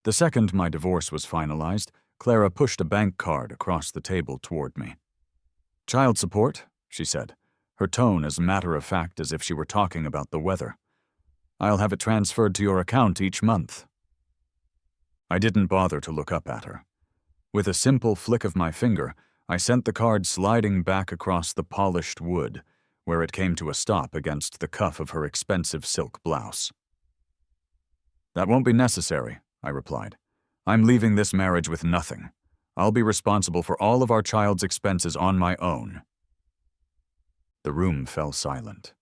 The second my divorce was finalized, Clara pushed a bank card across the table toward me. "Child support," she said, her tone as matter-of-fact as if she were talking about the weather. "I'll have it transferred to your account each month." I didn't bother to look up at her. With a simple flick of my finger, I sent the card sliding back across the polished wood, where it came to a stop against the cuff of her expensive silk blouse. "That won't be necessary," I replied. "I'm leaving this marriage with nothing. I'll be responsible for all of our child's expenses on my own." The room fell silent.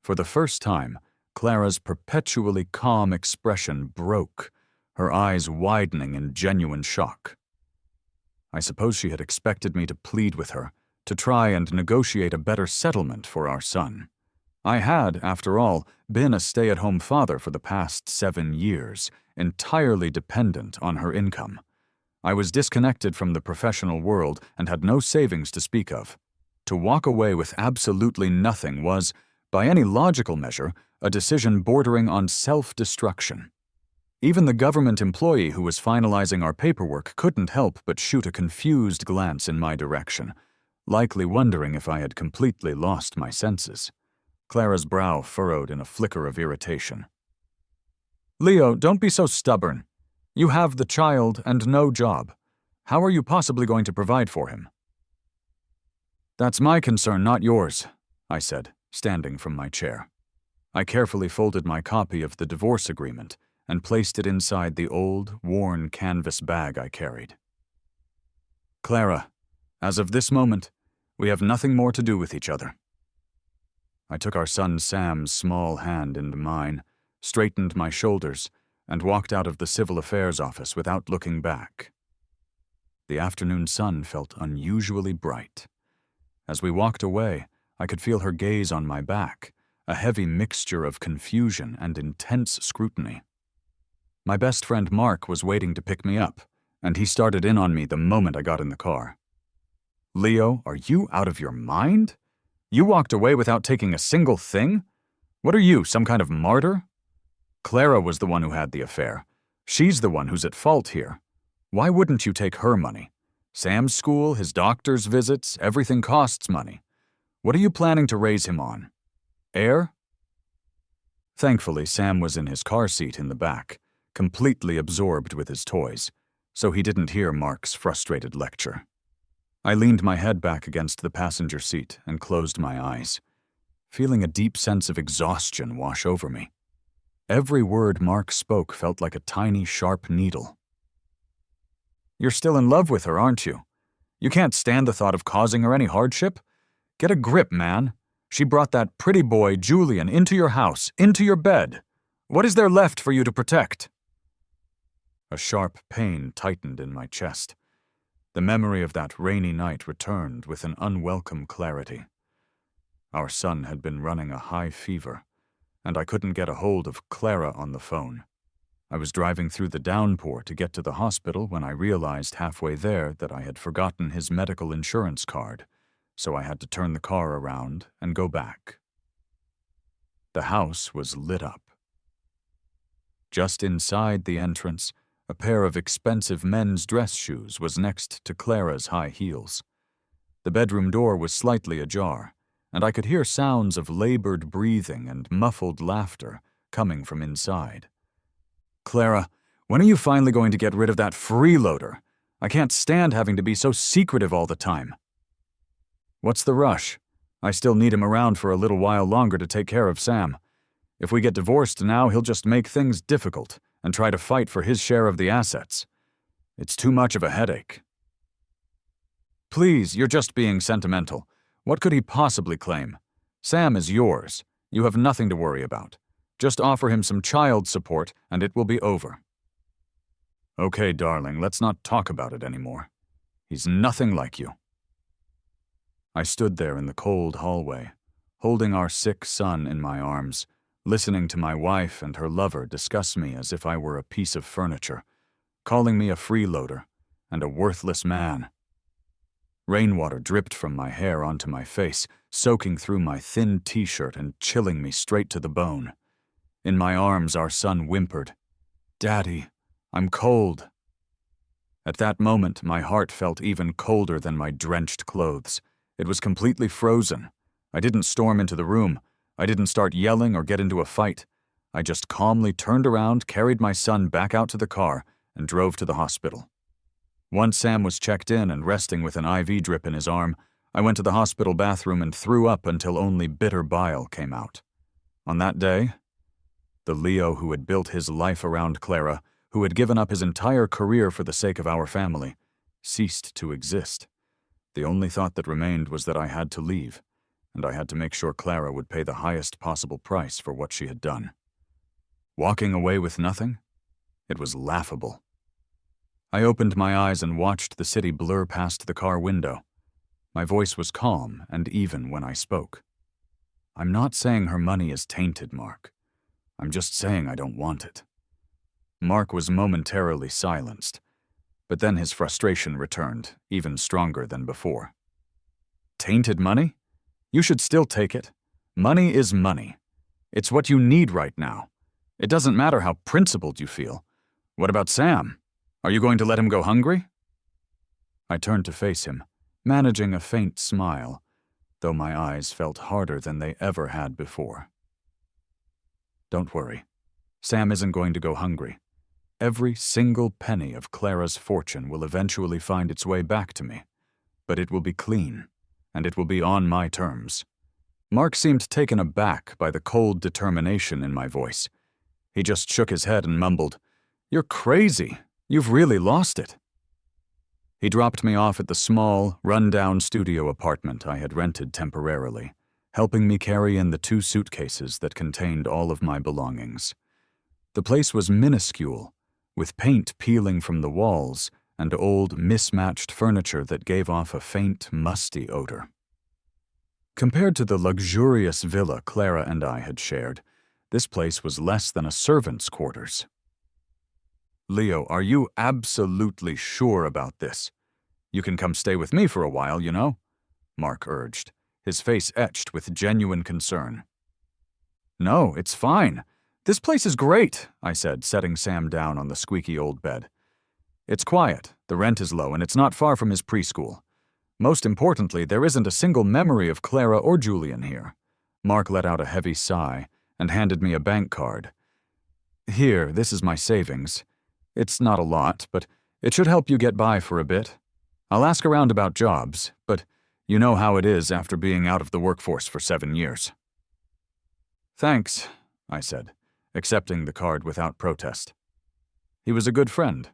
For the first time, Clara's perpetually calm expression broke, her eyes widening in genuine shock. I suppose she had expected me to plead with her, to try and negotiate a better settlement for our son. I had, after all, been a stay-at-home father for the past 7 years, entirely dependent on her income. I was disconnected from the professional world and had no savings to speak of. To walk away with absolutely nothing was, by any logical measure, a decision bordering on self-destruction. Even the government employee who was finalizing our paperwork couldn't help but shoot a confused glance in my direction, likely wondering if I had completely lost my senses. Clara's brow furrowed in a flicker of irritation. "Leo, don't be so stubborn. You have the child and no job. How are you possibly going to provide for him?" "That's my concern, not yours," I said, standing from my chair. I carefully folded my copy of the divorce agreement and placed it inside the old, worn canvas bag I carried. "Clara, as of this moment, we have nothing more to do with each other." I took our son Sam's small hand into mine, straightened my shoulders, and walked out of the civil affairs office without looking back. The afternoon sun felt unusually bright. As we walked away, I could feel her gaze on my back, a heavy mixture of confusion and intense scrutiny. My best friend Mark was waiting to pick me up, and he started in on me the moment I got in the car. "Leo, are you out of your mind? You walked away without taking a single thing? What are you, some kind of martyr? Clara was the one who had the affair. She's the one who's at fault here. Why wouldn't you take her money? Sam's school, his doctor's visits, everything costs money. What are you planning to raise him on? Air?" Thankfully, Sam was in his car seat in the back, completely absorbed with his toys, so he didn't hear Mark's frustrated lecture. I leaned my head back against the passenger seat and closed my eyes, feeling a deep sense of exhaustion wash over me. Every word Mark spoke felt like a tiny, sharp needle. "You're still in love with her, aren't you? You can't stand the thought of causing her any hardship? Get a grip, man. She brought that pretty boy, Julian, into your house, into your bed. What is there left for you to protect?" A sharp pain tightened in my chest. The memory of that rainy night returned with an unwelcome clarity. Our son had been running a high fever, and I couldn't get a hold of Clara on the phone. I was driving through the downpour to get to the hospital when I realized halfway there that I had forgotten his medical insurance card, so I had to turn the car around and go back. The house was lit up. Just inside the entrance, a pair of expensive men's dress shoes was next to Clara's high heels. The bedroom door was slightly ajar, and I could hear sounds of labored breathing and muffled laughter coming from inside. "Clara, when are you finally going to get rid of that freeloader? I can't stand having to be so secretive all the time." "What's the rush? I still need him around for a little while longer to take care of Sam. If we get divorced now, he'll just make things difficult and try to fight for his share of the assets. It's too much of a headache." "Please, you're just being sentimental. What could he possibly claim? Sam is yours. You have nothing to worry about. Just offer him some child support and it will be over." "Okay, darling, let's not talk about it anymore. He's nothing like you." I stood there in the cold hallway, holding our sick son in my arms, listening to my wife and her lover discuss me as if I were a piece of furniture, calling me a freeloader and a worthless man. Rainwater dripped from my hair onto my face, soaking through my thin t-shirt and chilling me straight to the bone. In my arms, our son whimpered, "Daddy, I'm cold." At that moment, my heart felt even colder than my drenched clothes. It was completely frozen. I didn't storm into the room. I didn't start yelling or get into a fight. I just calmly turned around, carried my son back out to the car, and drove to the hospital. Once Sam was checked in and resting with an IV drip in his arm, I went to the hospital bathroom and threw up until only bitter bile came out. On that day, the Leo who had built his life around Clara, who had given up his entire career for the sake of our family, ceased to exist. The only thought that remained was that I had to leave, and I had to make sure Clara would pay the highest possible price for what she had done. Walking away with nothing? It was laughable. I opened my eyes and watched the city blur past the car window. My voice was calm and even when I spoke. I'm not saying her money is tainted, Mark. I'm just saying I don't want it. Mark was momentarily silenced, but then his frustration returned, even stronger than before. Tainted money? You should still take it. Money is money. It's what you need right now. It doesn't matter how principled you feel. What about Sam? Are you going to let him go hungry? I turned to face him, managing a faint smile, though my eyes felt harder than they ever had before. Don't worry. Sam isn't going to go hungry. Every single penny of Clara's fortune will eventually find its way back to me, but it will be clean, and it will be on my terms. Mark seemed taken aback by the cold determination in my voice. He just shook his head and mumbled, "You're crazy. You've really lost it." He dropped me off at the small, run-down studio apartment I had rented temporarily, helping me carry in the 2 suitcases that contained all of my belongings. The place was minuscule, with paint peeling from the walls and old, mismatched furniture that gave off a faint, musty odor. Compared to the luxurious villa Clara and I had shared, this place was less than a servant's quarters. "Leo, are you absolutely sure about this? You can come stay with me for a while, you know?" Mark urged, his face etched with genuine concern. "No, it's fine. This place is great," I said, setting Sam down on the squeaky old bed. "It's quiet, the rent is low, and it's not far from his preschool. Most importantly, there isn't a single memory of Clara or Julian here." Mark let out a heavy sigh and handed me a bank card. "Here, this is my savings. It's not a lot, but it should help you get by for a bit. I'll ask around about jobs, but you know how it is after being out of the workforce for 7 years. "Thanks," I said, accepting the card without protest. He was a good friend.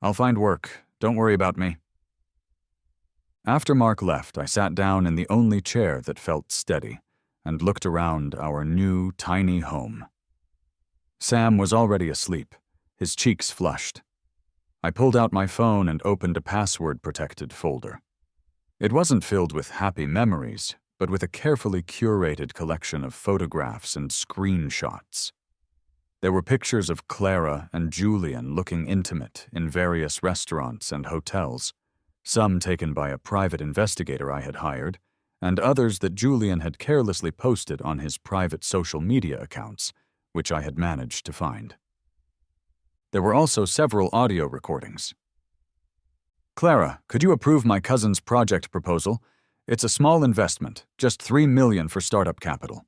"I'll find work. Don't worry about me." After Mark left, I sat down in the only chair that felt steady and looked around our new, tiny home. Sam was already asleep, his cheeks flushed. I pulled out my phone and opened a password-protected folder. It wasn't filled with happy memories, but with a carefully curated collection of photographs and screenshots. There were pictures of Clara and Julian looking intimate in various restaurants and hotels, some taken by a private investigator I had hired, and others that Julian had carelessly posted on his private social media accounts, which I had managed to find. There were also several audio recordings. "Clara, could you approve my cousin's project proposal? It's a small investment, just $3 million for startup capital."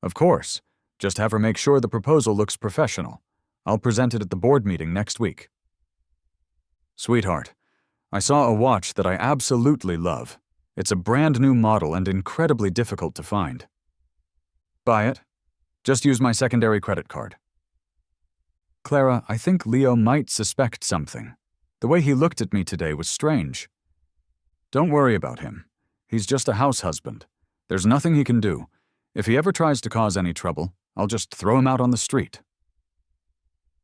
"Of course. Just have her make sure the proposal looks professional. I'll present it at the board meeting next week." "Sweetheart, I saw a watch that I absolutely love. It's a brand new model and incredibly difficult to find." "Buy it. Just use my secondary credit card." "Clara, I think Leo might suspect something. The way he looked at me today was strange." "Don't worry about him. He's just a house husband. There's nothing he can do. If he ever tries to cause any trouble, I'll just throw him out on the street."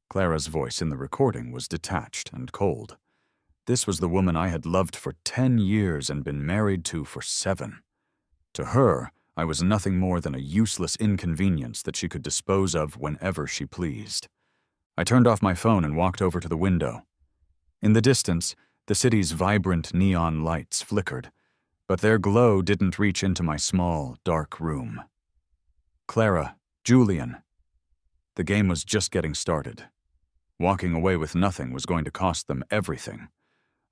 Clara's voice in the recording was detached and cold. This was the woman I had loved for 10 years and been married to for 7. To her, I was nothing more than a useless inconvenience that she could dispose of whenever she pleased. I turned off my phone and walked over to the window. In the distance, the city's vibrant neon lights flickered, but their glow didn't reach into my small, dark room. Clara, Julian. The game was just getting started. Walking away with nothing was going to cost them everything.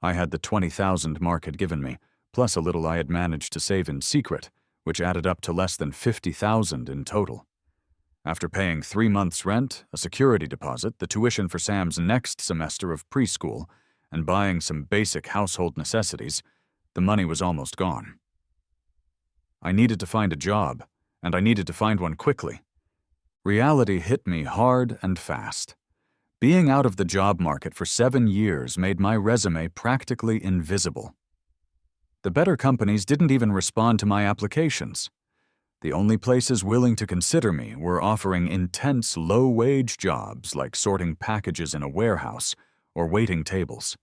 I had the 20,000 Mark had given me, plus a little I had managed to save in secret, which added up to less than 50,000 in total. After paying 3 months' rent, a security deposit, the tuition for Sam's next semester of preschool, and buying some basic household necessities, the money was almost gone. I needed to find a job, and I needed to find one quickly. Reality hit me hard and fast. Being out of the job market for 7 years made my resume practically invisible. The better companies didn't even respond to my applications. The only places willing to consider me were offering intense, low-wage jobs like sorting packages in a warehouse or waiting tables.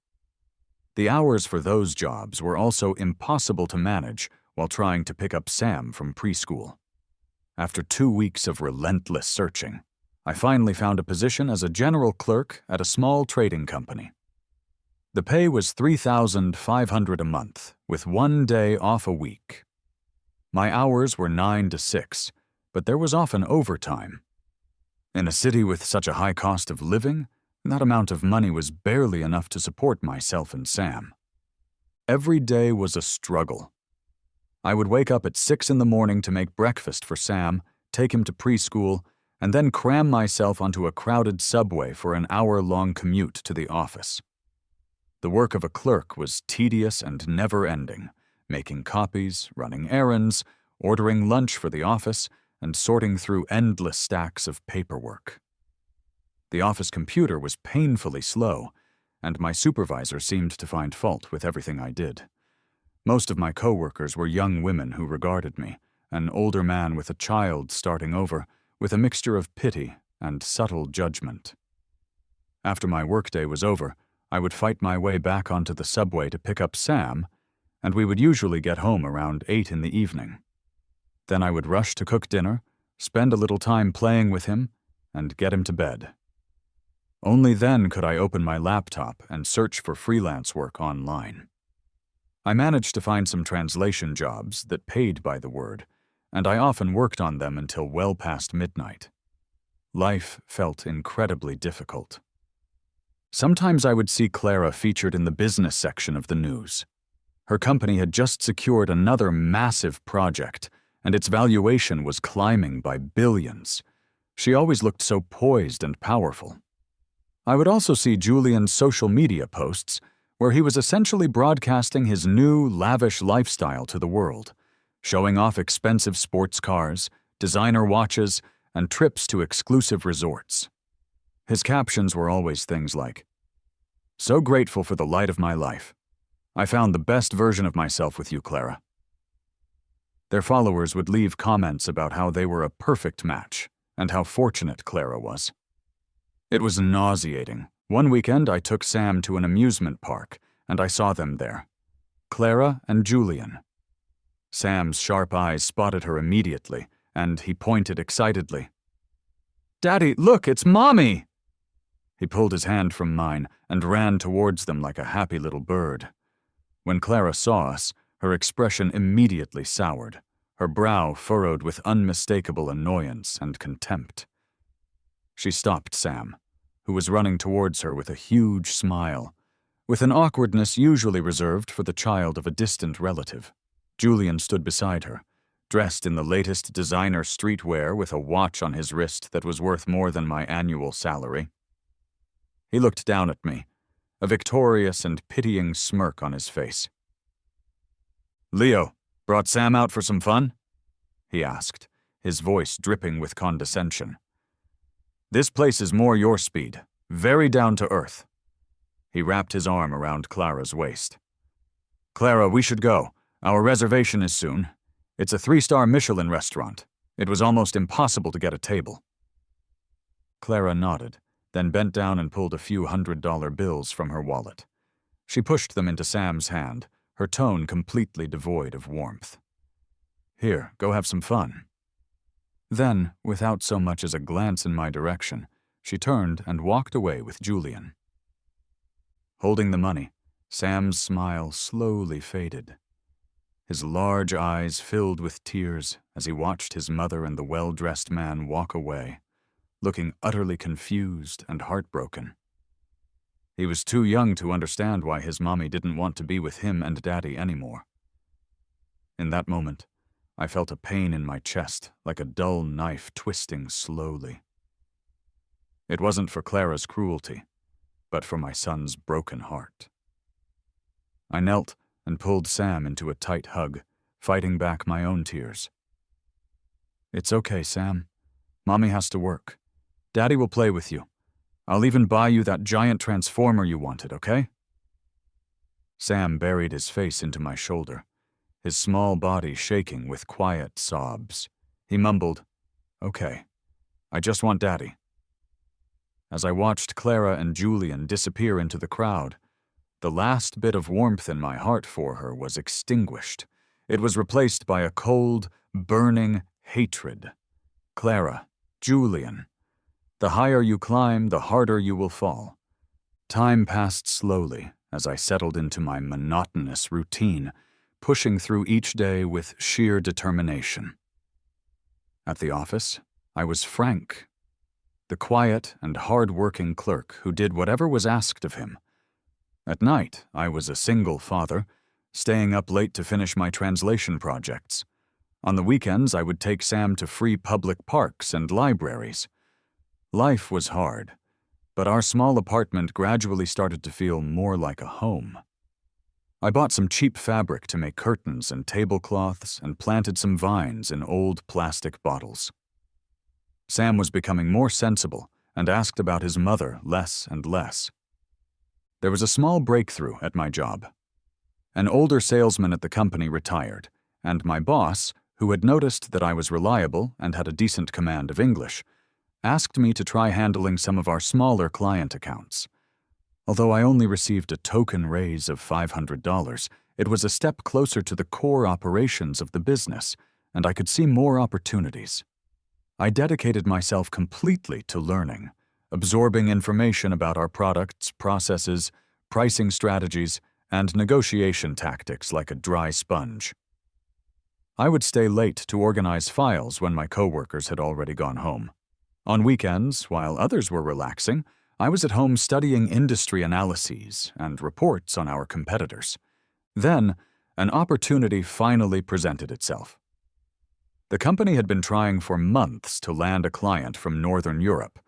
The hours for those jobs were also impossible to manage while trying to pick up Sam from preschool. After 2 weeks of relentless searching, I finally found a position as a general clerk at a small trading company. The pay was $3,500 a month, with 1 day off a week. My hours were 9 to 6, but there was often overtime. In a city with such a high cost of living, that amount of money was barely enough to support myself and Sam. Every day was a struggle. I would wake up at 6 in the morning to make breakfast for Sam, take him to preschool, and then cram myself onto a crowded subway for an hour-long commute to the office. The work of a clerk was tedious and never-ending, making copies, running errands, ordering lunch for the office, and sorting through endless stacks of paperwork. The office computer was painfully slow, and my supervisor seemed to find fault with everything I did. Most of my coworkers were young women who regarded me, an older man with a child starting over, with a mixture of pity and subtle judgment. After my workday was over, I would fight my way back onto the subway to pick up Sam, and we would usually get home around 8 in the evening. Then I would rush to cook dinner, spend a little time playing with him, and get him to bed. Only then could I open my laptop and search for freelance work online. I managed to find some translation jobs that paid by the word, and I often worked on them until well past midnight. Life felt incredibly difficult. Sometimes I would see Clara featured in the business section of the news. Her company had just secured another massive project, and its valuation was climbing by billions. She always looked so poised and powerful. I would also see Julian's social media posts, where he was essentially broadcasting his new, lavish lifestyle to the world, showing off expensive sports cars, designer watches, and trips to exclusive resorts. His captions were always things like, "So grateful for the light of my life. I found the best version of myself with you, Clara." Their followers would leave comments about how they were a perfect match and how fortunate Clara was. It was nauseating. One weekend, I took Sam to an amusement park, and I saw them there, Clara and Julian. Sam's sharp eyes spotted her immediately, and he pointed excitedly. "Daddy, look, it's Mommy!" He pulled his hand from mine and ran towards them like a happy little bird. When Clara saw us, her expression immediately soured, her brow furrowed with unmistakable annoyance and contempt. She stopped Sam, who was running towards her with a huge smile, with an awkwardness usually reserved for the child of a distant relative. Julian stood beside her, dressed in the latest designer streetwear with a watch on his wrist that was worth more than my annual salary. He looked down at me, a victorious and pitying smirk on his face. "Leo, brought Sam out for some fun?" he asked, his voice dripping with condescension. "This place is more your speed, very down to earth." He wrapped his arm around Clara's waist. "Clara, we should go. Our reservation is soon. It's a 3-star Michelin restaurant. It was almost impossible to get a table." Clara nodded, then bent down and pulled a few $100 bills from her wallet. She pushed them into Sam's hand, her tone completely devoid of warmth. "Here, go have some fun." Then, without so much as a glance in my direction, she turned and walked away with Julian. Holding the money, Sam's smile slowly faded. His large eyes filled with tears as he watched his mother and the well-dressed man walk away, looking utterly confused and heartbroken. He was too young to understand why his mommy didn't want to be with him and Daddy anymore. In that moment, I felt a pain in my chest, like a dull knife twisting slowly. It wasn't for Clara's cruelty, but for my son's broken heart. I knelt and pulled Sam into a tight hug, fighting back my own tears. "It's okay, Sam. Mommy has to work. Daddy will play with you. I'll even buy you that giant transformer you wanted, okay?" Sam buried his face into my shoulder, his small body shaking with quiet sobs. He mumbled, "Okay, I just want Daddy." As I watched Clara and Julian disappear into the crowd, the last bit of warmth in my heart for her was extinguished. It was replaced by a cold, burning hatred. Clara, Julian. The higher you climb, the harder you will fall. Time passed slowly as I settled into my monotonous routine, pushing through each day with sheer determination. At the office, I was Frank, the quiet and hard-working clerk who did whatever was asked of him. At night, I was a single father, staying up late to finish my translation projects. On the weekends, I would take Sam to free public parks and libraries. Life was hard, but our small apartment gradually started to feel more like a home. I bought some cheap fabric to make curtains and tablecloths and planted some vines in old plastic bottles. Sam was becoming more sensible and asked about his mother less and less. There was a small breakthrough at my job. An older salesman at the company retired, and my boss, who had noticed that I was reliable and had a decent command of English, asked me to try handling some of our smaller client accounts. Although I only received a token raise of $500, it was a step closer to the core operations of the business, and I could see more opportunities. I dedicated myself completely to learning, absorbing information about our products, processes, pricing strategies, and negotiation tactics like a dry sponge. I would stay late to organize files when my coworkers had already gone home. On weekends, while others were relaxing, I was at home studying industry analyses and reports on our competitors. Then, an opportunity finally presented itself. The company had been trying for months to land a client from Northern Europe,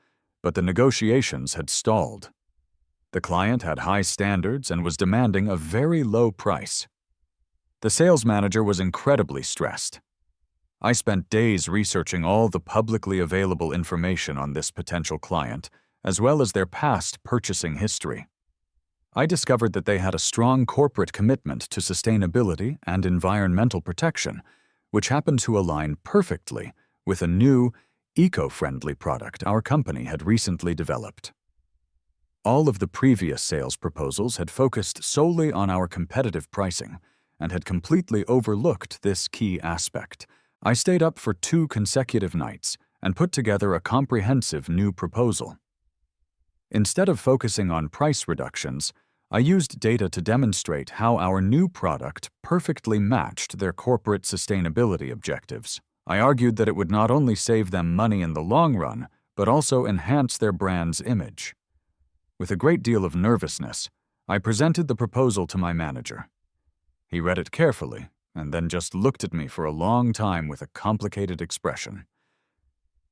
but the negotiations had stalled. The client had high standards and was demanding a very low price. The sales manager was incredibly stressed. I spent days researching all the publicly available information on this potential client, as well as their past purchasing history. I discovered that they had a strong corporate commitment to sustainability and environmental protection, which happened to align perfectly with a new, eco-friendly product our company had recently developed. All of the previous sales proposals had focused solely on our competitive pricing and had completely overlooked this key aspect. I stayed up for 2 consecutive nights and put together a comprehensive new proposal. Instead of focusing on price reductions, I used data to demonstrate how our new product perfectly matched their corporate sustainability objectives. I argued that it would not only save them money in the long run, but also enhance their brand's image. With a great deal of nervousness, I presented the proposal to my manager. He read it carefully and then just looked at me for a long time with a complicated expression.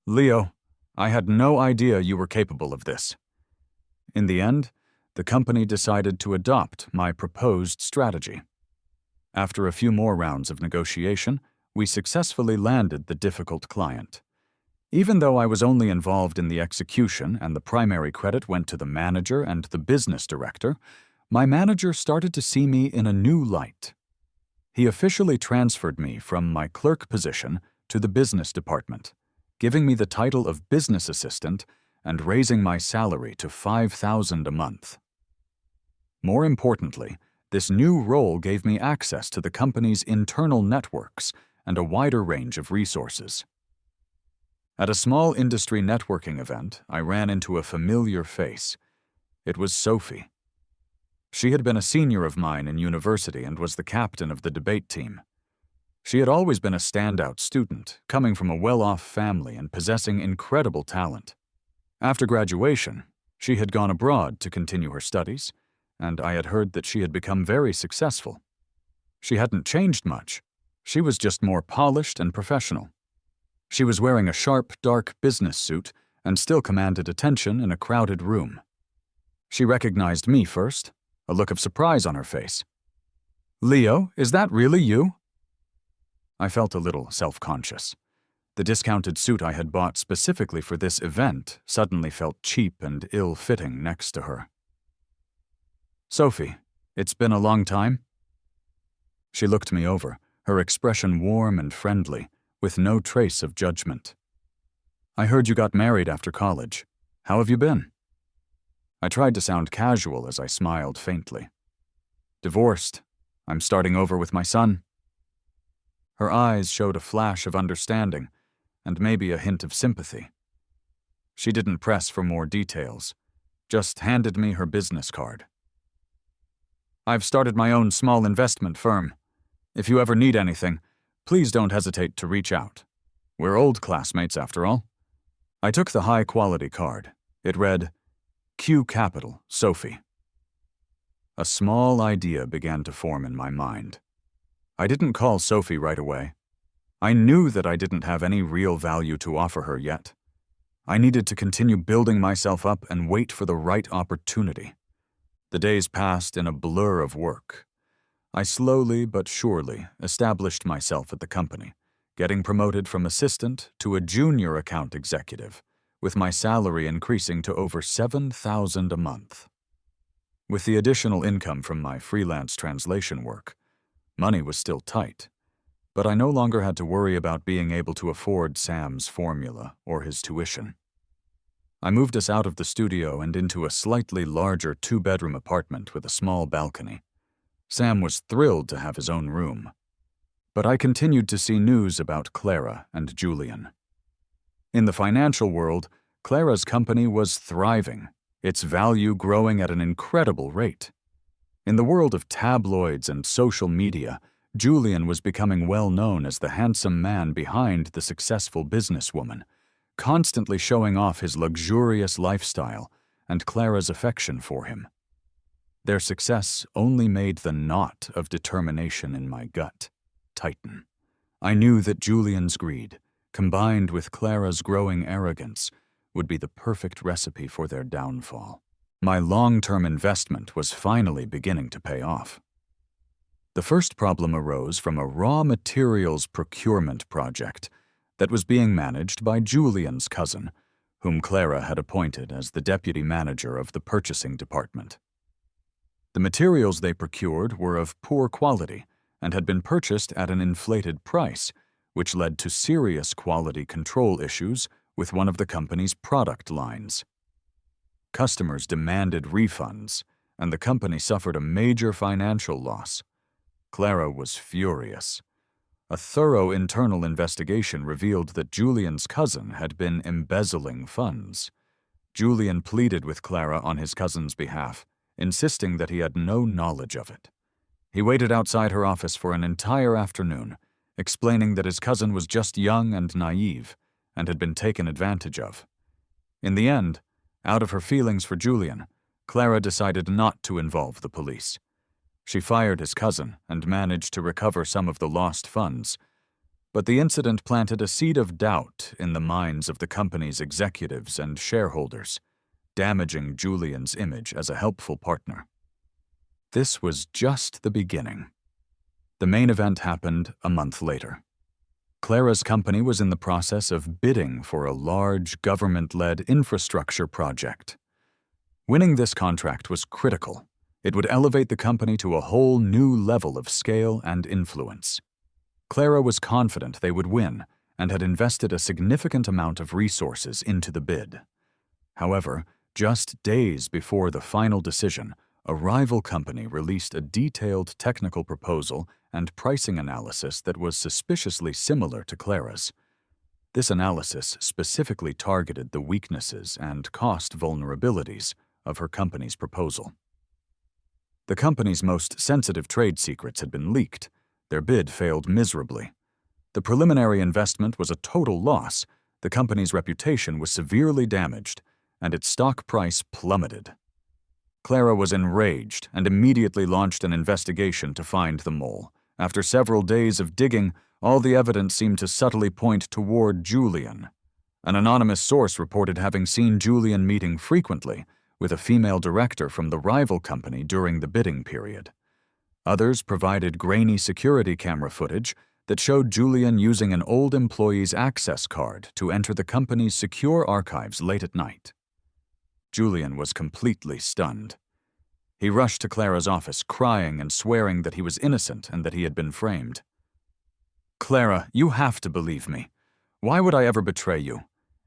"Leo, I had no idea you were capable of this." In the end, the company decided to adopt my proposed strategy. After a few more rounds of negotiation, we successfully landed the difficult client. Even though I was only involved in the execution and the primary credit went to the manager and the business director, my manager started to see me in a new light. He officially transferred me from my clerk position to the business department, giving me the title of business assistant and raising my salary to $5,000 a month. More importantly, this new role gave me access to the company's internal networks and a wider range of resources. At a small industry networking event, I ran into a familiar face. It was Sophie. She had been a senior of mine in university and was the captain of the debate team. She had always been a standout student, coming from a well-off family and possessing incredible talent. After graduation, She had gone abroad to continue her studies, and I had heard that she had become very successful. She hadn't changed much. She was just more polished and professional. She was wearing a sharp, dark business suit and still commanded attention in a crowded room. She recognized me first, a look of surprise on her face. "Leo, is that really you?" I felt a little self-conscious. The discounted suit I had bought specifically for this event suddenly felt cheap and ill-fitting next to her. "Sophie, it's been a long time." She looked me over, her expression warm and friendly, with no trace of judgment. "I heard you got married after college. How have you been?" I tried to sound casual as I smiled faintly. "Divorced. I'm starting over with my son." Her eyes showed a flash of understanding, and maybe a hint of sympathy. She didn't press for more details, just handed me her business card. "I've started my own small investment firm. If you ever need anything, please don't hesitate to reach out. We're old classmates, after all." I took the high-quality card. It read, "Q Capital, Sophie." A small idea began to form in my mind. I didn't call Sophie right away. I knew that I didn't have any real value to offer her yet. I needed to continue building myself up and wait for the right opportunity. The days passed in a blur of work. I slowly but surely established myself at the company, getting promoted from assistant to a junior account executive, with my salary increasing to over $7,000 a month. With the additional income from my freelance translation work, money was still tight, but I no longer had to worry about being able to afford Sam's formula or his tuition. I moved us out of the studio and into a slightly larger two-bedroom apartment with a small balcony. Sam was thrilled to have his own room. But I continued to see news about Clara and Julian. In the financial world, Clara's company was thriving, its value growing at an incredible rate. In the world of tabloids and social media, Julian was becoming well known as the handsome man behind the successful businesswoman, constantly showing off his luxurious lifestyle and Clara's affection for him. Their success only made the knot of determination in my gut tighten. I knew that Julian's greed, combined with Clara's growing arrogance, would be the perfect recipe for their downfall. My long-term investment was finally beginning to pay off. The first problem arose from a raw materials procurement project that was being managed by Julian's cousin, whom Clara had appointed as the deputy manager of the purchasing department. The materials they procured were of poor quality and had been purchased at an inflated price, which led to serious quality control issues with one of the company's product lines. Customers demanded refunds, and the company suffered a major financial loss. Clara was furious. A thorough internal investigation revealed that Julian's cousin had been embezzling funds. Julian pleaded with Clara on his cousin's behalf, insisting that he had no knowledge of it. He waited outside her office for an entire afternoon, explaining that his cousin was just young and naive and had been taken advantage of. In the end, out of her feelings for Julian, Clara decided not to involve the police. She fired his cousin and managed to recover some of the lost funds, but the incident planted a seed of doubt in the minds of the company's executives and shareholders, damaging Julian's image as a helpful partner. This was just the beginning. The main event happened a month later. Clara's company was in the process of bidding for a large government-led infrastructure project. Winning this contract was critical. It would elevate the company to a whole new level of scale and influence. Clara was confident they would win and had invested a significant amount of resources into the bid. However, just days before the final decision, a rival company released a detailed technical proposal and pricing analysis that was suspiciously similar to Clara's. This analysis specifically targeted the weaknesses and cost vulnerabilities of her company's proposal. The company's most sensitive trade secrets had been leaked. Their bid failed miserably. The preliminary investment was a total loss. The company's reputation was severely damaged, and its stock price plummeted. Clara was enraged and immediately launched an investigation to find the mole. After several days of digging, all the evidence seemed to subtly point toward Julian. An anonymous source reported having seen Julian meeting frequently with a female director from the rival company during the bidding period. Others provided grainy security camera footage that showed Julian using an old employee's access card to enter the company's secure archives late at night. Julian was completely stunned. He rushed to Clara's office, crying and swearing that he was innocent and that he had been framed. "Clara, you have to believe me. Why would I ever betray you?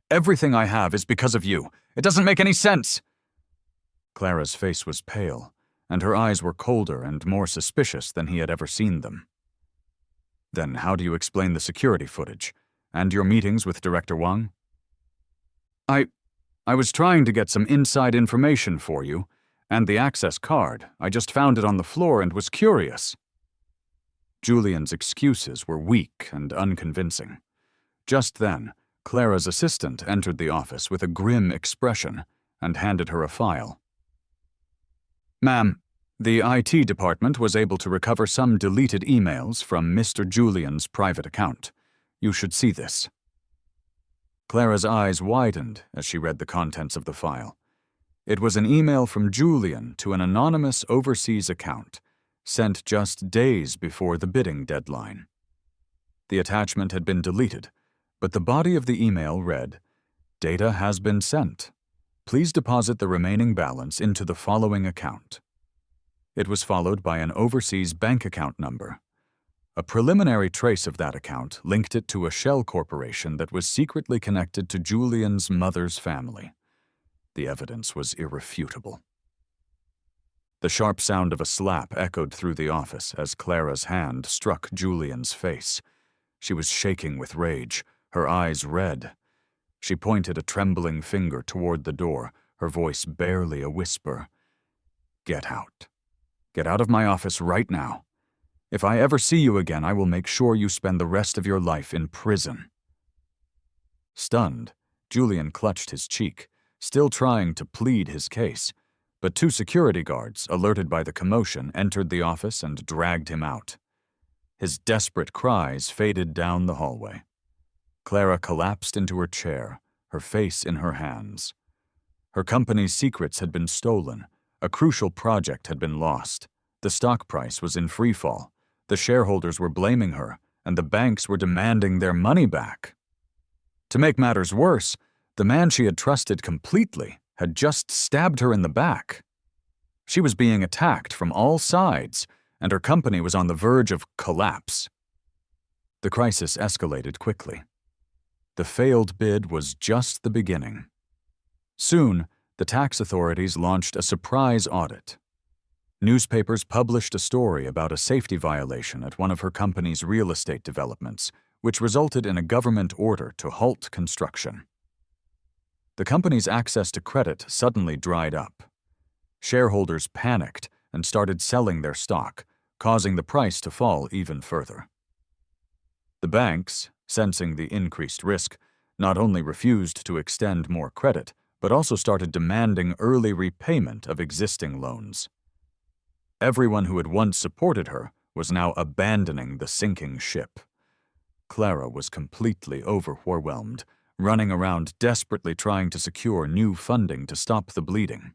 Everything I have is because of you. It doesn't make any sense." Clara's face was pale, and her eyes were colder and more suspicious than he had ever seen them. "Then how do you explain the security footage, and your meetings with Director Wang?" I was trying to get some inside information for you, and the access card. I just found it on the floor and was curious." Julian's excuses were weak and unconvincing. Just then, Clara's assistant entered the office with a grim expression and handed her a file. "Ma'am, the IT department was able to recover some deleted emails from Mr. Julian's private account. You should see this." Clara's eyes widened as she read the contents of the file. It was an email from Julian to an anonymous overseas account, sent just days before the bidding deadline. The attachment had been deleted, but the body of the email read, "Data has been sent. Please deposit the remaining balance into the following account." It was followed by an overseas bank account number. A preliminary trace of that account linked it to a shell corporation that was secretly connected to Julian's mother's family. The evidence was irrefutable. The sharp sound of a slap echoed through the office as Clara's hand struck Julian's face. She was shaking with rage, her eyes red. She pointed a trembling finger toward the door, her voice barely a whisper. "Get out. Get out of my office right now. If I ever see you again, I will make sure you spend the rest of your life in prison." Stunned, Julian clutched his cheek, still trying to plead his case, but two security guards, alerted by the commotion, entered the office and dragged him out. His desperate cries faded down the hallway. Clara collapsed into her chair, her face in her hands. Her company's secrets had been stolen, a crucial project had been lost, the stock price was in freefall, the shareholders were blaming her, and the banks were demanding their money back. To make matters worse, the man she had trusted completely had just stabbed her in the back. She was being attacked from all sides, and her company was on the verge of collapse. The crisis escalated quickly. The failed bid was just the beginning. Soon, the tax authorities launched a surprise audit. Newspapers published a story about a safety violation at one of her company's real estate developments, which resulted in a government order to halt construction. The company's access to credit suddenly dried up. Shareholders panicked and started selling their stock, causing the price to fall even further. The banks, sensing the increased risk, not only refused to extend more credit, but also started demanding early repayment of existing loans. Everyone who had once supported her was now abandoning the sinking ship. Clara was completely overwhelmed, running around desperately trying to secure new funding to stop the bleeding.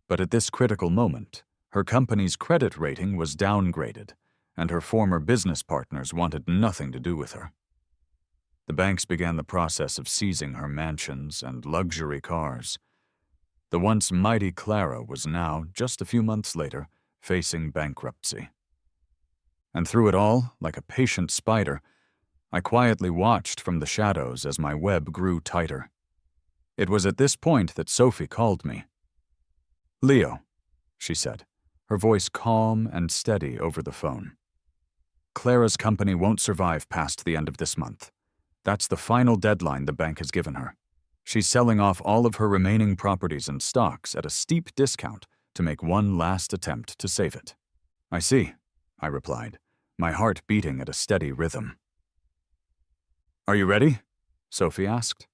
But at this critical moment, her company's credit rating was downgraded, and her former business partners wanted nothing to do with her. The banks began the process of seizing her mansions and luxury cars. The once mighty Clara was now, just a few months later, facing bankruptcy. And through it all, like a patient spider, I quietly watched from the shadows as my web grew tighter. It was at this point that Sophie called me. "Leo," she said, her voice calm and steady over the phone. "Clara's company won't survive past the end of this month. That's the final deadline the bank has given her. She's selling off all of her remaining properties and stocks at a steep discount to make one last attempt to save it." "I see," I replied, my heart beating at a steady rhythm. "Are you ready?" Sophie asked.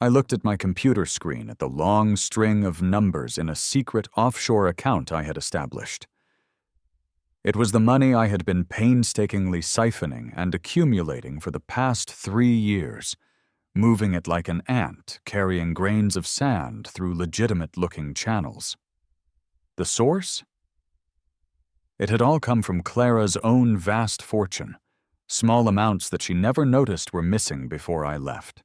I looked at my computer screen at the long string of numbers in a secret offshore account I had established. It was the money I had been painstakingly siphoning and accumulating for the past 3 years, moving it like an ant carrying grains of sand through legitimate-looking channels. The source? It had all come from Clara's own vast fortune, small amounts that she never noticed were missing before I left.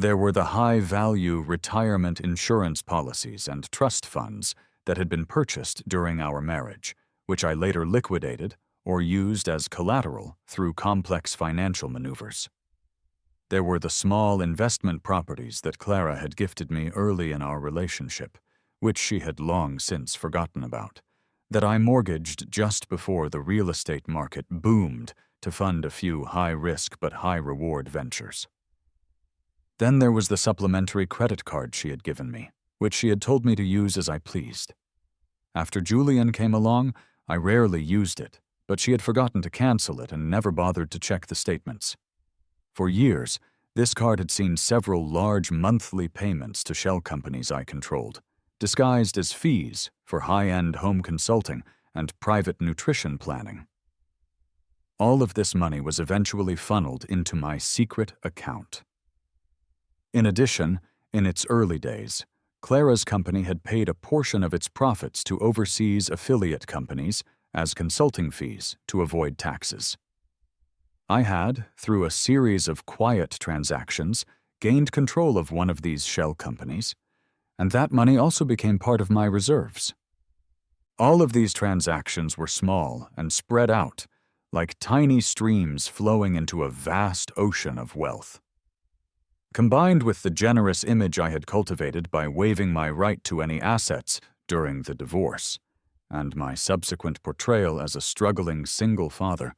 There were the high-value retirement insurance policies and trust funds that had been purchased during our marriage, which I later liquidated or used as collateral through complex financial maneuvers. There were the small investment properties that Clara had gifted me early in our relationship, which she had long since forgotten about, that I mortgaged just before the real estate market boomed to fund a few high-risk but high-reward ventures. Then there was the supplementary credit card she had given me, which she had told me to use as I pleased. After Julian came along, I rarely used it, but she had forgotten to cancel it and never bothered to check the statements. For years, this card had seen several large monthly payments to shell companies I controlled, disguised as fees for high-end home consulting and private nutrition planning. All of this money was eventually funneled into my secret account. In addition, in its early days, Clara's company had paid a portion of its profits to overseas affiliate companies as consulting fees to avoid taxes. I had, through a series of quiet transactions, gained control of one of these shell companies, and that money also became part of my reserves. All of these transactions were small and spread out, like tiny streams flowing into a vast ocean of wealth. Combined with the generous image I had cultivated by waiving my right to any assets during the divorce, and my subsequent portrayal as a struggling single father,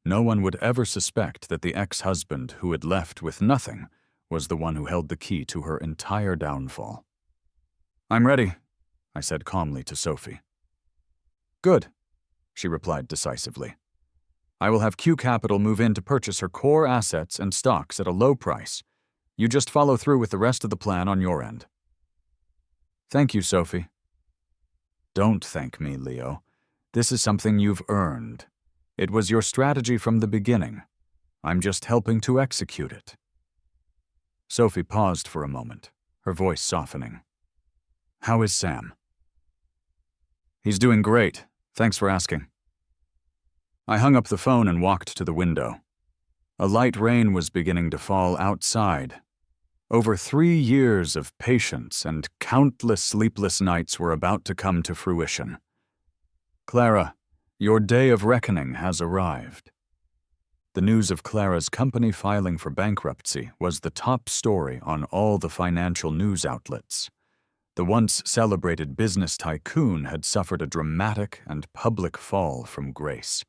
no one would ever suspect that the ex-husband who had left with nothing was the one who held the key to her entire downfall. "I'm ready," I said calmly to Sophie. "Good," she replied decisively. "I will have Q Capital move in to purchase her core assets and stocks at a low price. You just follow through with the rest of the plan on your end." "Thank you, Sophie." "Don't thank me, Leo. This is something you've earned. It was your strategy from the beginning. I'm just helping to execute it." Sophie paused for a moment, her voice softening. "How is Sam?" "He's doing great. Thanks for asking." I hung up the phone and walked to the window. A light rain was beginning to fall outside. Over 3 years of patience and countless sleepless nights were about to come to fruition. "Clara, your day of reckoning has arrived." The news of Clara's company filing for bankruptcy was the top story on all the financial news outlets. The once celebrated business tycoon had suffered a dramatic and public fall from grace.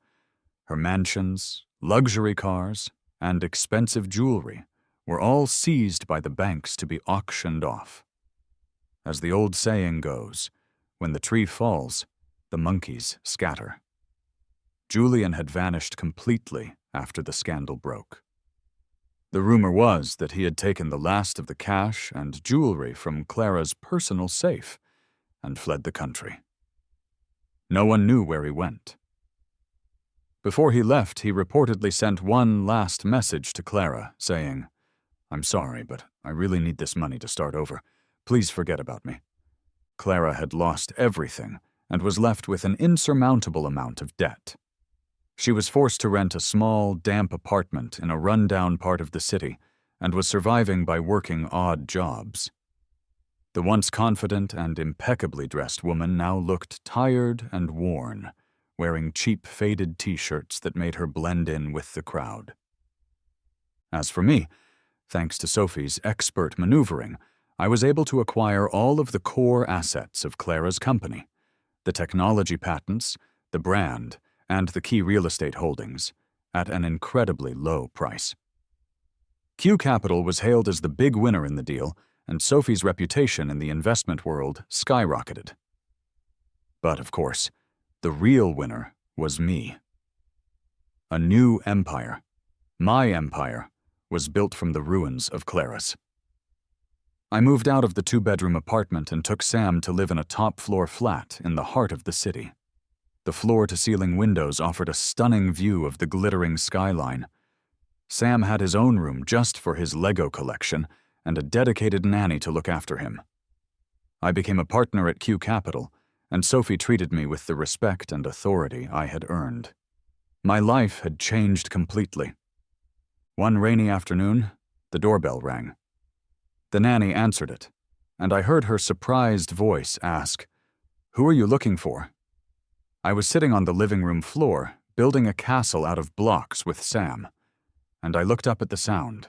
Her mansions, luxury cars, and expensive jewelry were all seized by the banks to be auctioned off. As the old saying goes, when the tree falls, the monkeys scatter. Julian had vanished completely after the scandal broke. The rumor was that he had taken the last of the cash and jewelry from Clara's personal safe and fled the country. No one knew where he went. Before he left, he reportedly sent one last message to Clara, saying, "I'm sorry, but I really need this money to start over. Please forget about me." Clara had lost everything and was left with an insurmountable amount of debt. She was forced to rent a small, damp apartment in a run-down part of the city and was surviving by working odd jobs. The once confident and impeccably dressed woman now looked tired and worn, wearing cheap faded t-shirts that made her blend in with the crowd. As for me, thanks to Sophie's expert maneuvering, I was able to acquire all of the core assets of Clara's company: the technology patents, the brand, and the key real estate holdings, at an incredibly low price. Q Capital was hailed as the big winner in the deal, and Sophie's reputation in the investment world skyrocketed. But, of course, the real winner was me. A new empire, my empire, was built from the ruins of Clara's. I moved out of the 2-bedroom apartment and took Sam to live in a top-floor flat in the heart of the city. The floor-to-ceiling windows offered a stunning view of the glittering skyline. Sam had his own room just for his Lego collection and a dedicated nanny to look after him. I became a partner at Q Capital, and Sophie treated me with the respect and authority I had earned. My life had changed completely. One rainy afternoon, the doorbell rang. The nanny answered it, and I heard her surprised voice ask, "Who are you looking for?" I was sitting on the living room floor, building a castle out of blocks with Sam, and I looked up at the sound.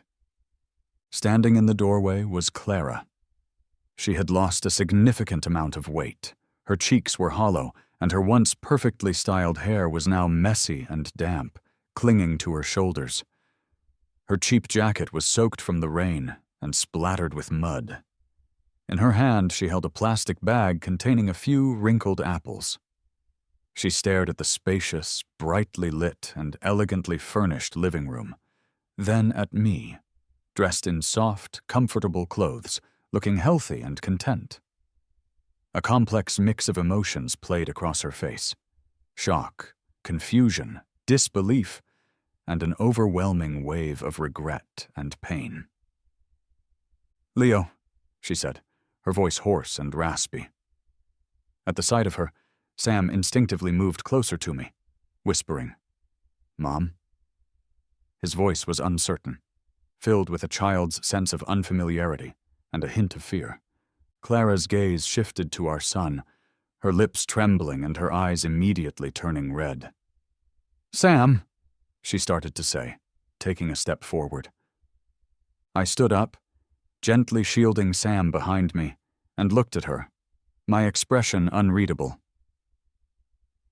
Standing in the doorway was Clara. She had lost a significant amount of weight. Her cheeks were hollow, and her once perfectly styled hair was now messy and damp, clinging to her shoulders. Her cheap jacket was soaked from the rain and splattered with mud. In her hand, she held a plastic bag containing a few wrinkled apples. She stared at the spacious, brightly lit, and elegantly furnished living room, then at me, dressed in soft, comfortable clothes, looking healthy and content. A complex mix of emotions played across her face: shock, confusion, disbelief, and an overwhelming wave of regret and pain. "Leo," she said, her voice hoarse and raspy. At the sight of her, Sam instinctively moved closer to me, whispering, "Mom?" His voice was uncertain, filled with a child's sense of unfamiliarity and a hint of fear. Clara's gaze shifted to our son, her lips trembling and her eyes immediately turning red. "Sam," she started to say, taking a step forward. I stood up, gently shielding Sam behind me, and looked at her, my expression unreadable.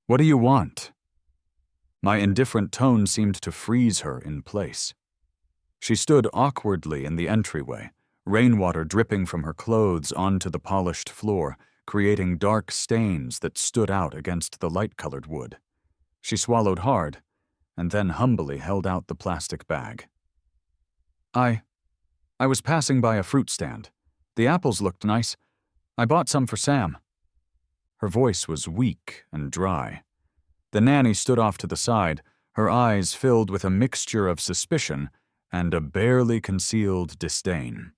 "What do you want?" My indifferent tone seemed to freeze her in place. She stood awkwardly in the entryway, rainwater dripping from her clothes onto the polished floor, creating dark stains that stood out against the light-colored wood. She swallowed hard, and then humbly held out the plastic bag. I was passing by a fruit stand. The apples looked nice. I bought some for Sam." Her voice was weak and dry. The nanny stood off to the side, her eyes filled with a mixture of suspicion and a barely concealed disdain.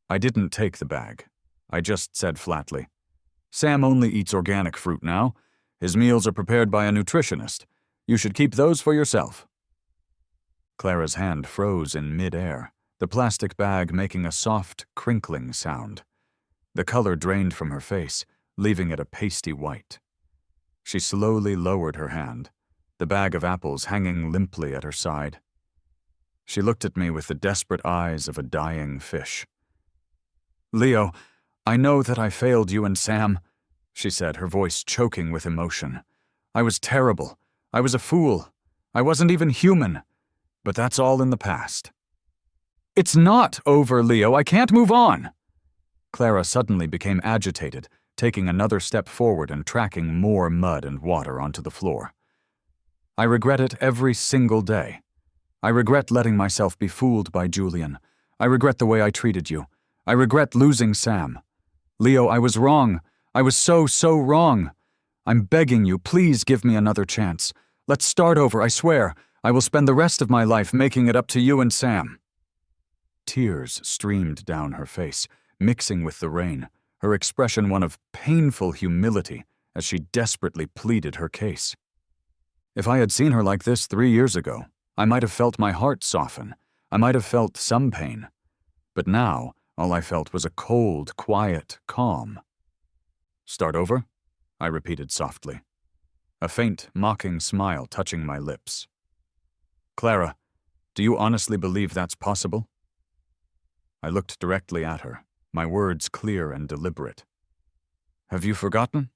I didn't take the bag. I just said flatly, "Sam only eats organic fruit now. His meals are prepared by a nutritionist. You should keep those for yourself." Clara's hand froze in mid-air, the plastic bag making a soft, crinkling sound. The color drained from her face, leaving it a pasty white. She slowly lowered her hand, the bag of apples hanging limply at her side. She looked at me with the desperate eyes of a dying fish. "Leo, I know that I failed you and Sam," she said, her voice choking with emotion. "I was terrible. I was a fool. I wasn't even human. But that's all in the past." "It's not over, Leo. I can't move on." Clara suddenly became agitated, taking another step forward and tracking more mud and water onto the floor. "I regret it every single day. I regret letting myself be fooled by Julian. I regret the way I treated you. I regret losing Sam. Leo, I was wrong. I was so wrong. I'm begging you, please give me another chance. Let's start over, I swear. I will spend the rest of my life making it up to you and Sam." Tears streamed down her face, mixing with the rain, her expression one of painful humility as she desperately pleaded her case. If I had seen her like this 3 years ago, I might have felt my heart soften. I might have felt some pain. But now, all I felt was a cold, quiet calm. "Start over?" I repeated softly, a faint, mocking smile touching my lips. "Clara, do you honestly believe that's possible?" I looked directly at her, my words clear and deliberate. "Have you forgotten?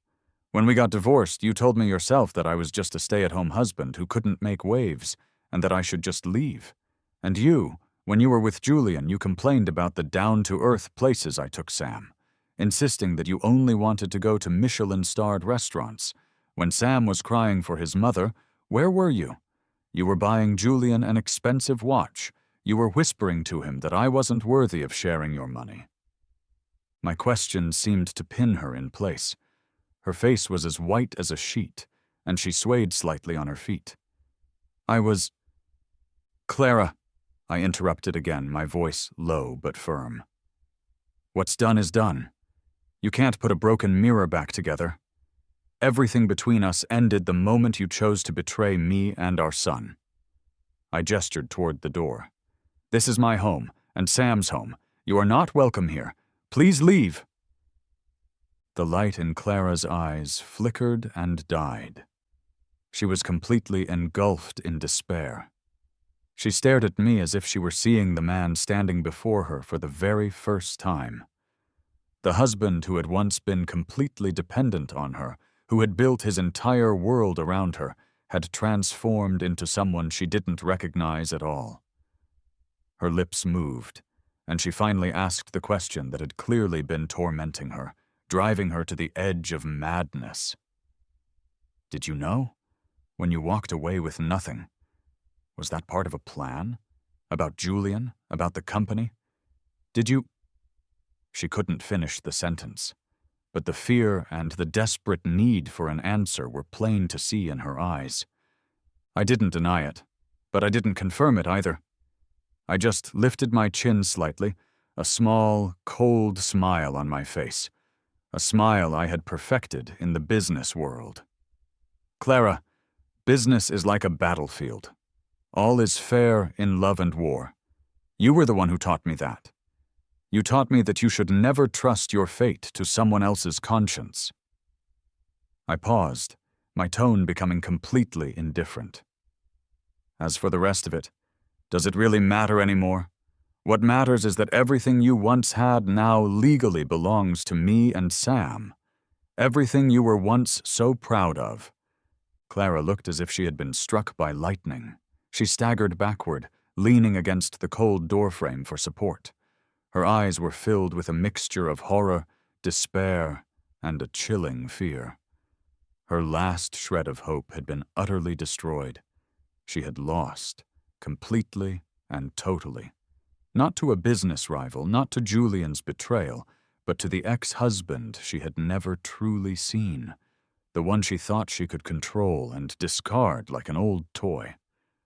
When we got divorced, you told me yourself that I was just a stay-at-home husband who couldn't make waves, and that I should just leave. And you, when you were with Julian, you complained about the down-to-earth places I took Sam, insisting that you only wanted to go to Michelin-starred restaurants. When Sam was crying for his mother, where were you? You were buying Julian an expensive watch. You were whispering to him that I wasn't worthy of sharing your money. My question seemed to pin her in place. Her face was as white as a sheet, and she swayed slightly on her feet. Clara, I interrupted again, my voice low but firm. What's done is done. You can't put a broken mirror back together. Everything between us ended the moment you chose to betray me and our son. I gestured toward the door. This is my home, and Sam's home. You are not welcome here. Please leave. The light in Clara's eyes flickered and died. She was completely engulfed in despair. She stared at me as if she were seeing the man standing before her for the very first time. The husband who had once been completely dependent on her, who had built his entire world around her, had transformed into someone she didn't recognize at all. Her lips moved, and she finally asked the question that had clearly been tormenting her, driving her to the edge of madness. Did you know? When you walked away with nothing. Was that part of a plan? About Julian? About the company? Did you— She couldn't finish the sentence, but the fear and the desperate need for an answer were plain to see in her eyes. I didn't deny it, but I didn't confirm it either. I just lifted my chin slightly, a small, cold smile on my face, a smile I had perfected in the business world. Clara, business is like a battlefield. All is fair in love and war. You were the one who taught me that. You taught me that you should never trust your fate to someone else's conscience. I paused, my tone becoming completely indifferent. As for the rest of it, does it really matter anymore? What matters is that everything you once had now legally belongs to me and Sam. Everything you were once so proud of. Clara looked as if she had been struck by lightning. She staggered backward, leaning against the cold doorframe for support. Her eyes were filled with a mixture of horror, despair, and a chilling fear. Her last shred of hope had been utterly destroyed. She had lost, completely and totally. Not to a business rival, not to Julian's betrayal, but to the ex-husband she had never truly seen, the one she thought she could control and discard like an old toy.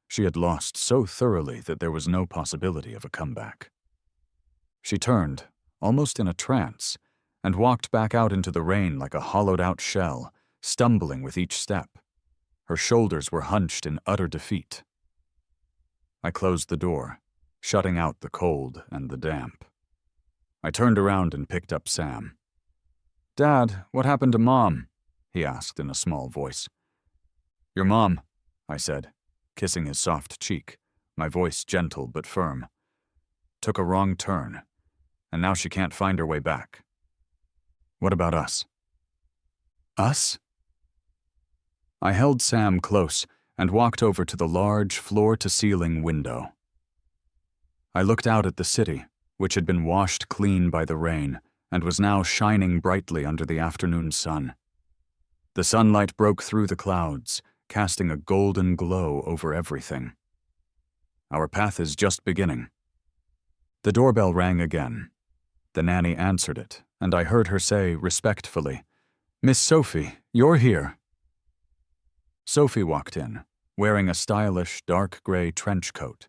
She had lost so thoroughly that there was no possibility of a comeback. She turned, almost in a trance, and walked back out into the rain like a hollowed-out shell, stumbling with each step. Her shoulders were hunched in utter defeat. I closed the door, shutting out the cold and the damp. I turned around and picked up Sam. "Dad, what happened to Mom?" he asked in a small voice. "Your mom," I said, kissing his soft cheek, my voice gentle but firm. "Took a wrong turn, and now she can't find her way back. What about us?" "Us?" I held Sam close and walked over to the large floor-to-ceiling window. I looked out at the city, which had been washed clean by the rain and was now shining brightly under the afternoon sun. The sunlight broke through the clouds, casting a golden glow over everything. Our path is just beginning. The doorbell rang again. The nanny answered it, and I heard her say respectfully, "Miss Sophie, you're here." Sophie walked in, wearing a stylish dark gray trench coat.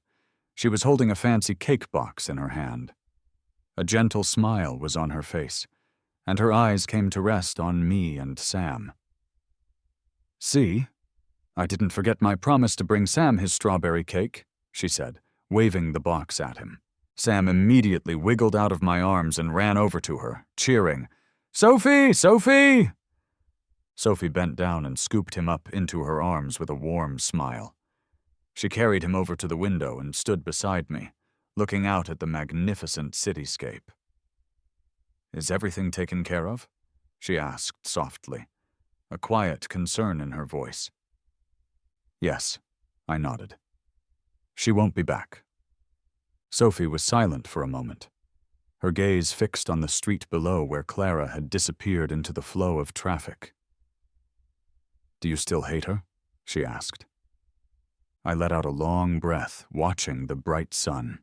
She was holding a fancy cake box in her hand. A gentle smile was on her face, and her eyes came to rest on me and Sam. "See, I didn't forget my promise to bring Sam his strawberry cake," she said, waving the box at him. Sam immediately wiggled out of my arms and ran over to her, cheering, "Sophie! Sophie!" Sophie bent down and scooped him up into her arms with a warm smile. She carried him over to the window and stood beside me, looking out at the magnificent cityscape. "Is everything taken care of?" she asked softly, a quiet concern in her voice. "Yes," I nodded. "She won't be back." Sophie was silent for a moment, her gaze fixed on the street below where Clara had disappeared into the flow of traffic. "Do you still hate her?" she asked. I let out a long breath, watching the bright sun.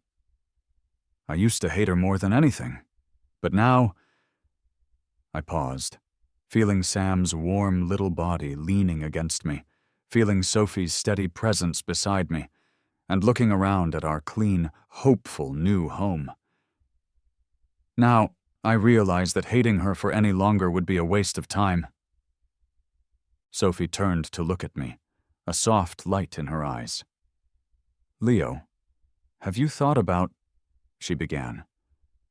"I used to hate her more than anything, but now I paused, feeling Sam's warm little body leaning against me, feeling Sophie's steady presence beside me, and looking around at our clean, hopeful new home. Now, I realized that hating her for any longer would be a waste of time. Sophie turned to look at me, a soft light in her eyes. "Leo, have you thought about—" she began,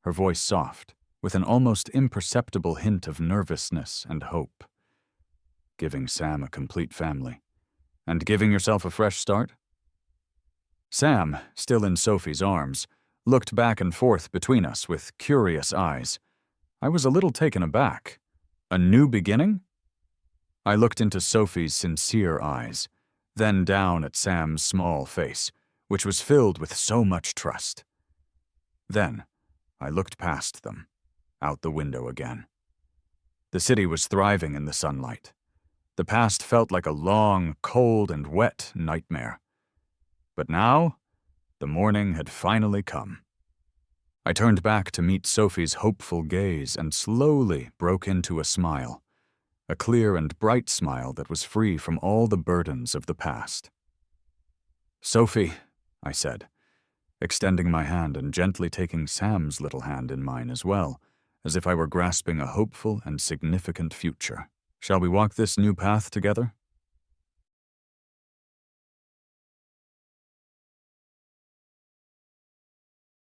her voice soft, with an almost imperceptible hint of nervousness and hope. "Giving Sam a complete family. And giving yourself a fresh start?" Sam, still in Sophie's arms, looked back and forth between us with curious eyes. I was a little taken aback. A new beginning? I looked into Sophie's sincere eyes, then down at Sam's small face, which was filled with so much trust. Then, I looked past them, out the window again. The city was thriving in the sunlight. The past felt like a long, cold, and wet nightmare. But now, the morning had finally come. I turned back to meet Sophie's hopeful gaze and slowly broke into a smile, a clear and bright smile that was free from all the burdens of the past. "Sophie," I said, extending my hand and gently taking Sam's little hand in mine as well, as if I were grasping a hopeful and significant future. "Shall we walk this new path together?"